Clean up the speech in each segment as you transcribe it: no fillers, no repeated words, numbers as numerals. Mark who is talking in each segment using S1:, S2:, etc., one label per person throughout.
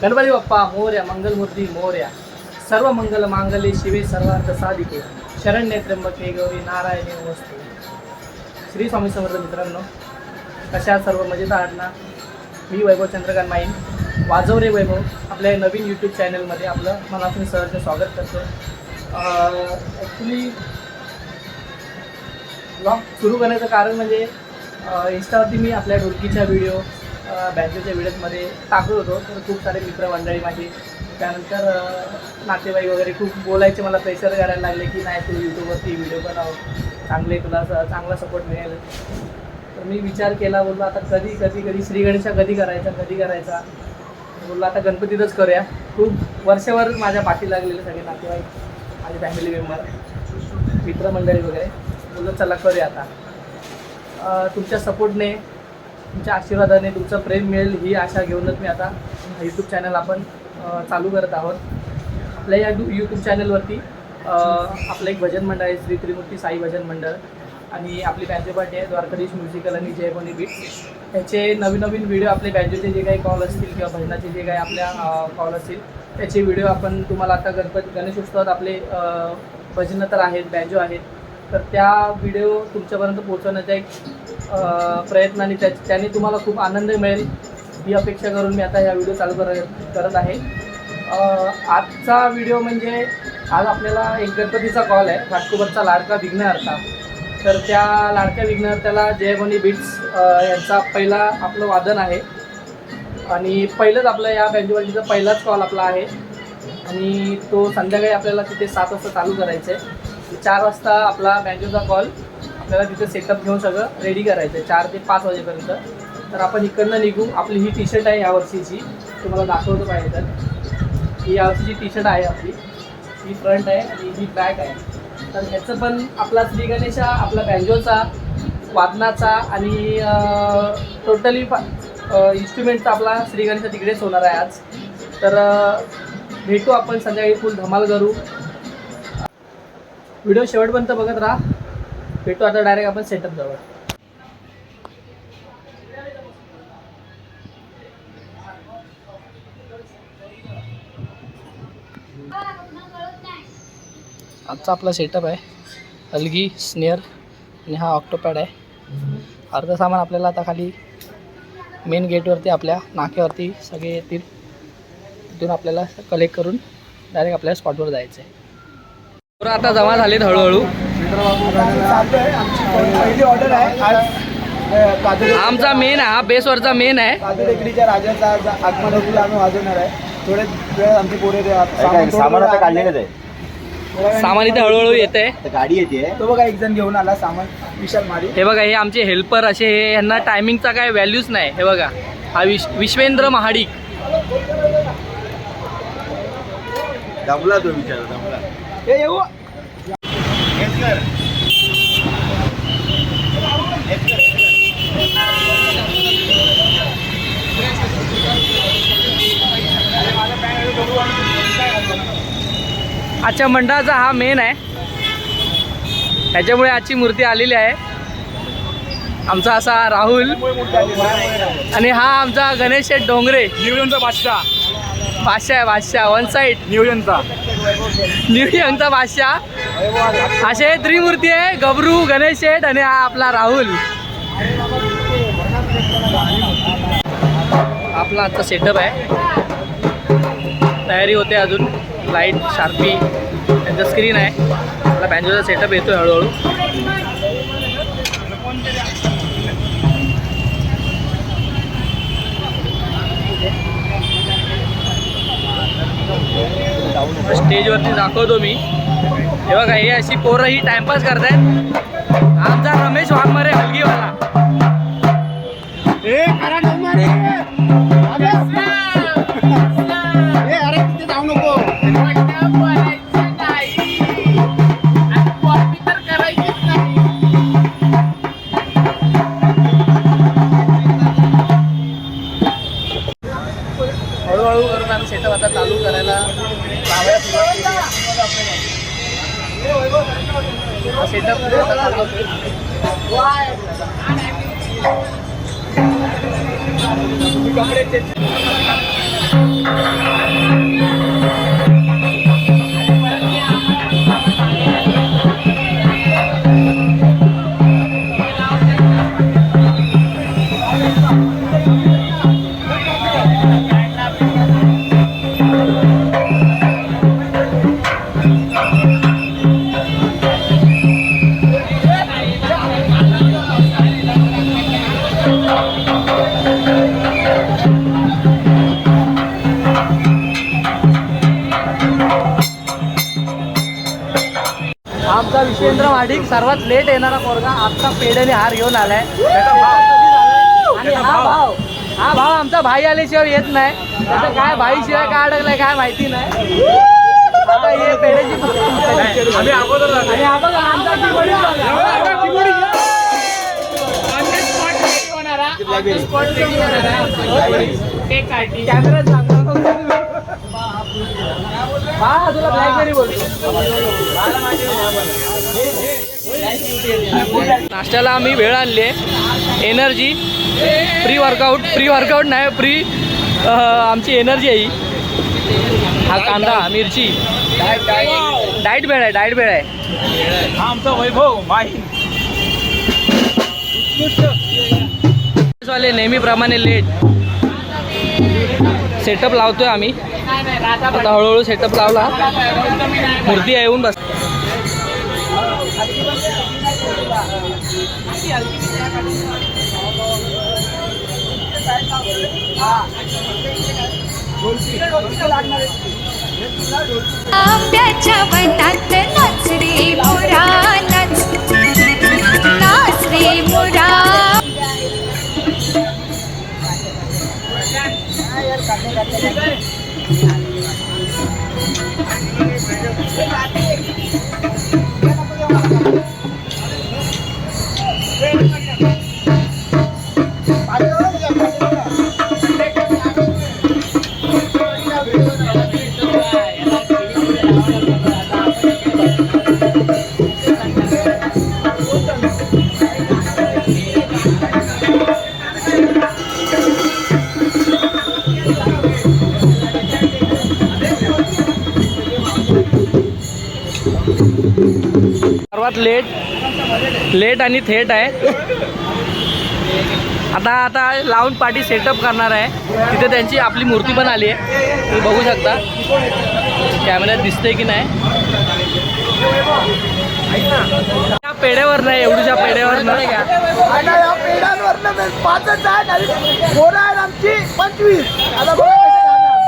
S1: गणपती बाप्पा मोरया, मंगलमूर्ती मोरया, सर्व मंगल मांगल्ये शिवे सर्वार्थ साधिके, शरण्ये त्र्यंबके गौरी नारायणी नमोस्तुते. श्री स्वामी समर्थ मित्रांनो, कशा सर्व मजेत आहात ना? मी वैभव चंद्रकांत माईन, वाजव रे वैभव, आपल्या नवीन यूट्यूब चॅनलमध्ये आपलं मनातून सहर्ष स्वागत करतो. ॲक्च्युली ब्लॉग सुरू करण्याचं कारण म्हणजे इंस्टावरती मी आपल्या ढोलकीच्या व्हिडिओ, बँकेच्या व्हिडिओजमध्ये टाकत होतो. तर खूप सारे मित्रमंडळी माझी, त्यानंतर नातेवाईक वगैरे खूप बोलायचे, मला प्रेशर करायला लागले की नाही तू यूट्यूबवरती व्हिडिओ बनव, चांगले तुला चांगला सपोर्ट मिळेल. तर मी विचार केला, बोललो आता कधी श्री गणेशा कधी करायचा बोललो आता गणपतीतच करूया. खूप वर्षभर माझ्या पाठी लागलेले सगळे नातेवाईक, माझे फॅमिली मेंबर, मित्रमंडळी वगैरे, बोललो चला करूया आता. तुमच्या सपोर्टने, तुमच्या आशीर्वादाने, तुमचं प्रेम मिळेल ही आशा घेऊनच मी आता यूट्यूब चॅनल आपण चालू करत आहोत. आपल्या या यूट्यूब चॅनलवरती आपलं एक भजन मंडळ आहे, श्री त्रिमूर्ती साई भजन मंडळ, आणि आपली बँजो पार्टी आहे द्वारकाधीश म्युझिकल आणि जयभवानी बीट्स. त्याचे नवीन व्हिडिओ, आपले बँजोचे जे काही कॉल असतील किंवा भजनाचे जे काही आपल्या कॉल असतील त्याचे व्हिडिओ आपण तुम्हाला आता गणेशोत्सवात आपले भजनं तर आहेत, बँजो आहेत, तर त्या व्हिडिओ तुमच्यापर्यंत पोहोचवण्याचा एक प्रयत्नाने त्याने तुम्हाला खूप आनंद मिळेल ही अपेक्षा करून मी आता ह्या व्हिडिओ चालू करत आहे. आजचा व्हिडिओ म्हणजे आज आपल्याला एक गणपतीचा कॉल आहे, घाटकोपरचा लाडका विघ्नहर्ता. तर त्या लाडक्या विघ्नहर्त्याला जयभवानी बीट्स यांचा पहिला आपलं वादन आहे, आणि पहिलंच आपलं या बँजोवालीचा पहिलाच कॉल आपला आहे, आणि तो संध्याकाळी आपल्याला तिथे 7 वाजता चालू करायचं आहे. 4 वाजता आपला बँजोचा कॉल आपल्याला तिथे सेटअप घेऊन सगळं रेडी करायचं आहे 4 ते 5 वाजेपर्यंत. तर आपण इकडनं निघू. आपली ही टी शर्ट आहे यावर्षीची, तुम्हाला दाखवतो पाहिजे तर ही यावर्षीची टी शर्ट आहे आपली, ही फ्रंट आहे आणि ही बॅक आहे. तर ह्याचं पण आपला श्री गणेशा, आपला बँजोचा, वादनाचा आणि टोटली इन्स्ट्रुमेंटचा आपला श्री गणेशा तिकडेच होणार आहे आज. तर भेटू आपण संध्याकाळी, फुल धमाल करू. व्हिडिओ शेवटपर्यंत बघत राहा. भेटू आता डायरेक्ट आपण सेटअप जवळ. आजचा आपला सेटअप आहे हलगी, स्नेअर आणि हा ऑक्टोपॅड आहे. अर्ध सामान आपल्याला आता खाली मेन गेटवरती आपल्या नाक्यावरती सगळे येतील, तिथून आपल्याला कलेक्ट करून डायरेक्ट आपल्या स्पॉटवर जायचं आहे. तर आता जमा झालेत हळूहळू.
S2: पहिली ऑर्डर आहे आज.
S1: आमचा मेन आहे, हा बेसवरचा मेन आहे.
S2: काजू टेकडीच्या राजाचा आगमन होईल, आम्ही वाजवणार आहे. थोडे वेळ आमचे पोरे
S3: सामान आता काढलेलंच आहे.
S1: सामान इथे हळूहळू येत आहे,
S3: गाडी येते.
S2: तो बघा एक जण घेऊन आला सामान, विशाल मारी.
S1: हे बघा, हे आमचे हेल्पर असे, हे यांना टायमिंगचा काय व्हॅल्यूच नाही. हे बघा, हा विश्वेंद्र महाडिक.
S3: दमला तो विचार, दमला.
S2: हे येऊ
S1: आजच्या मंडळाचा हा मेन आहे, ह्याच्यामुळे आजची मूर्ती आलेली आहे. आमचा असा राहुल, आणि हा आमचा गणेश शेठ डोंगरे,
S4: नियोजनचा बादशाह
S1: आहे, बादशाह वन साईड,
S4: नियोजनचा
S1: न्यूयॉर्कचा बादशाह. असे त्रिमूर्ती आहे, गबरू, गणेश शेठ आणि हा आपला राहुल. आपला आजचा सेटअप आहे, तयारी होते अजून. लाईट, शार्पी, त्यांचं स्क्रीन आहे. आपला बँजोचा सेटअप येतोय हळूहळू. स्टेजवरती दाखवतो मी. हे बघा, हे अशी पोरं ही टाइमपास करतायत. आमचा रमेश वाघमारे हलगीवाला.
S2: अरे तिथे जाऊ नको.
S1: हळूहळू करून आम्ही सेटअप आता चालू करायला लावायला सुरुवात केली. सेटअप आमचा विश्वेंद्र महाडिक सर्वात लेट येणारा पोरगा आजचा पेढ्याने हार घेऊन आलाय. आणि हा भाव आमचा भाई आल्याशिवाय येत नाही. त्याचं काय भाईशिवाय काय अडकलाय काय माहिती नाही. आता हे पेढ्याची आणि आपण आमचा कॅमेरा हा तुला ब्लॅकबेरी बोलतो. नाश्त्याला आम्ही वेळ आणली आहे. एनर्जी प्री वर्कआउट नाही प्री आमची एनर्जी आहे ही. हा कांदा मिरची डाएट बेळ आहे.
S3: हा आमचा वैभव माही
S1: वाले नेहमीप्रमाणे लेट. सेटअप लावतोय आम्ही आता हळूहळू सेटअप लावला. मूर्ती येऊन बस.
S4: आंब्याच्या वनात नाच रे मोरा नाच रे मोरा.
S1: सर्वात लेट आणि थेट आहे. आता लावून पाठी सेटअप करणार आहे. तिथे त्यांची आपली मूर्ती पण आली आहे. तुम्ही बघू शकता कॅमेऱ्यात दिसते की नाही. त्या पेढ्यावर नाही एवढ्या पेढ्यावर नाही
S2: या पेढ्यांवरनं 5च आहेत आणि पोरं आहेत आमची 25. आता बघा कसे खाणार.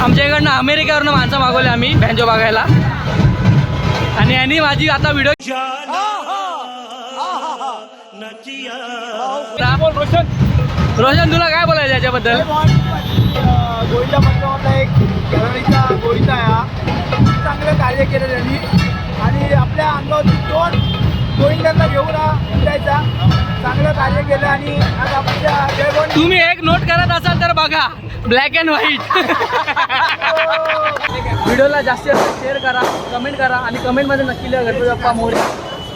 S1: आमच्या इकडनं अमेरिकेवरनं माणसं मागवले आम्ही बँजो बघायला. आणि यांनी माझी आता व्हिडिओ रोशन तुला काय बोलायचं याच्याबद्दल?
S2: गोविंदा पंचावतला एक गॅलरीचा गोविंदा आहे हा. खूप चांगलं कार्य केलं त्यांनी आणि आपल्या अंगावरती 2 गोविंदांना घेऊन हा उतरायचा चांगलं कार्य केलं. आणि आज आपल्या जयगोविंद
S1: तुम्ही एक नोट करत असाल तर बघा, ब्लॅक अँड व्हाईट. व्हिडिओला जास्तीत जास्त शेअर करा, कमेंट करा आणि कमेंटमध्ये नक्की लिहा गणपती बाप्पा मोरया.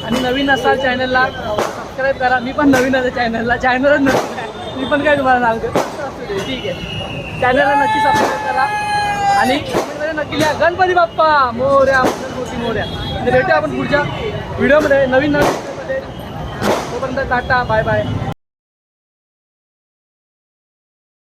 S1: आणि नवीन असाल चॅनलला सबस्क्राईब करा. मी पण नवीन आहे चॅनलला, चॅनलच नवीन आहे मी पण काय तुम्हाला सांगतो. ठीक आहे, चॅनलला नक्की सबस्क्राईब करा आणि कमेंटमध्ये नक्की लिहा गणपती बाप्पा मोरया, गणपती मोरया. भेटूया आपण पुढच्या व्हिडिओमध्ये नवीन व्हिडिओमध्ये. तोपर्यंत टाटा, बाय बाय.